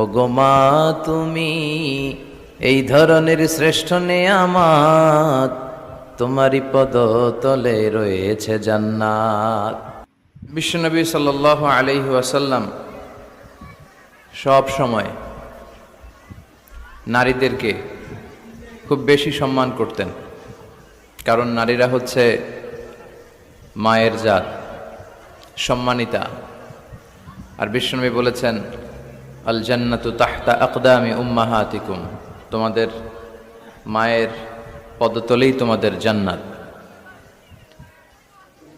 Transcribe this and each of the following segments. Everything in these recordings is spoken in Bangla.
ওগো মা তুমি এই ধরনের শ্রেষ্ঠ নেয়ামত, তোমারই পদতলে রয়েছে জান্নাত। বিশ্বনবী সাল্লাল্লাহু আলাইহি ওয়াসাল্লাম সব সময় নারীদেরকে খুব বেশি সম্মান করতেন, কারণ নারীরা হচ্ছে মায়ের জাত, সম্মানিতা। আর বিশ্বনবী বলেছেন, আল জান্নাতু তাহতা আকদামি উম্মাহাতিকুম, তোমাদের মায়ের পদতলেই তোমাদের জান্নাত।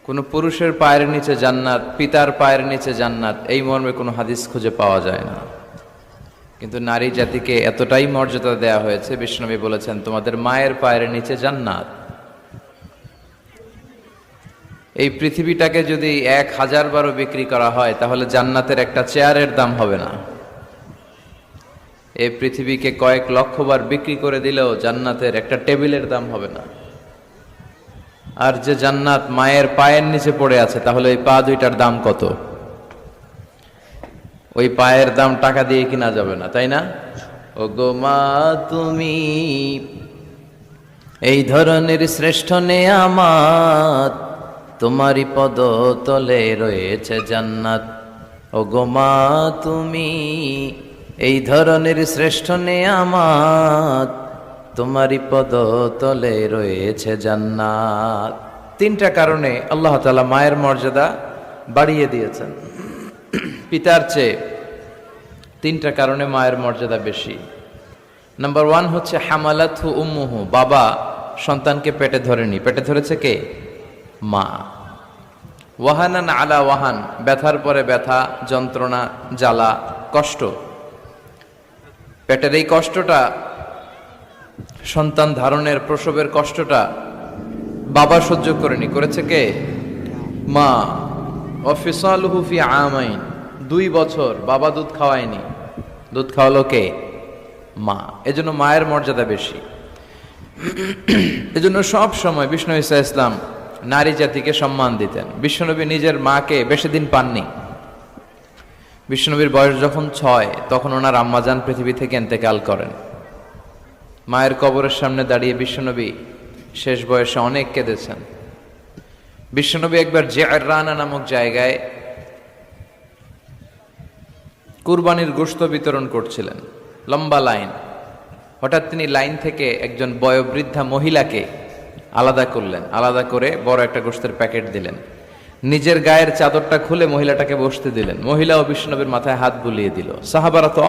কোনো পুরুষের পায়ের নিচে জান্নাত, পিতার পায়ের নিচে জান্নাত, এই মর্মে কোনো হাদিস খুঁজে পাওয়া যায় না। কিন্তু নারী জাতিকে এতটাই মর্যাদা দেয়া হয়েছে, বিশ্বনবী বলেছেন তোমাদের মায়ের পায়ের নিচে জান্নাত। এই পৃথিবীটাকে যদি 1000 বারও বিক্রি করা হয়, তাহলে জান্নাতের একটা চেয়ারের দাম হবে না। এই পৃথিবীকে কয়েক লক্ষ বার বিক্রি করে দিলেও জান্নাতের একটা টেবিলের দাম হবে না। আর যে জান্নাত মায়ের পায়ের নিচে পড়ে আছে, তাহলে ওই পা দুইটার দাম কত? ওই পায়ের দাম টাকা দিয়ে কিনা যাবে না, তাই না? ওগো মা তুমি এই ধরনের শ্রেষ্ঠ নেয়ামত, তোমারই পদতলে রয়েছে জান্নাত। ওগো মা তুমি এই ধরনের শ্রেষ্ঠ নেয়ামত, তোমারই পদতলে রয়েছে জান্নাত। 3টা কারণে আল্লাহ তাআলা মায়ের মর্যাদা বাড়িয়ে দিয়েছেন পিতার চেয়ে। 3টা কারণে মায়ের মর্যাদা বেশি। নাম্বার 1 হচ্ছে হামালাতহু উম্মুহু, বাবা সন্তানকে পেটে ধরেনি, পেটে ধরেছে কে? মা। ওয়াহানান আলা ওয়াহান, ব্যথার পরে ব্যথা, যন্ত্রণা, জ্বালা, কষ্ট। পেটের এই কষ্টটা, সন্তান ধারণের প্রসবের কষ্টটা বাবা সহ্য করেনি, করেছে কে? মা। ওয়াফিসালুহু ফি আমাইন, 2 বছর বাবা দুধ খাওয়ায়নি, দুধ খাওয়ালো কে? মা। এজন্য মায়ের মর্যাদা বেশি। এজন্য সব সময় বিষ্ণু ঈসা ইসলাম নারী জাতিকে সম্মান দিতেন। বিশ্বনবী নিজের মাকে বেশি দিন পাননি। বিশ্বনবীর বয়স যখন 6, তখন ওনার আম্মাজান পৃথিবী থেকে ইন্তেকাল করেন। মায়ের কবরের সামনে দাঁড়িয়ে বিশ্বনবী শেষ বয়সে অনেক কেঁদেছেন। বিশ্বনবী একবার জিআররানা নামক জায়গায় কুরবানির গোশত বিতরণ করছিলেন, লম্বা লাইন। হঠাৎ তিনি লাইন থেকে একজন বয়োবৃদ্ধা মহিলাকে আলাদা করলেন, আলাদা করে বড় একটা গোশতের প্যাকেট দিলেন। নিজের গায়ের চাদরটা খুলে মহিলাটাকে বসতে দিলেন। মহিলা ও বিশ্বনবীর মাথায় হাত বুলিয়ে দিল। সাহাবারা তো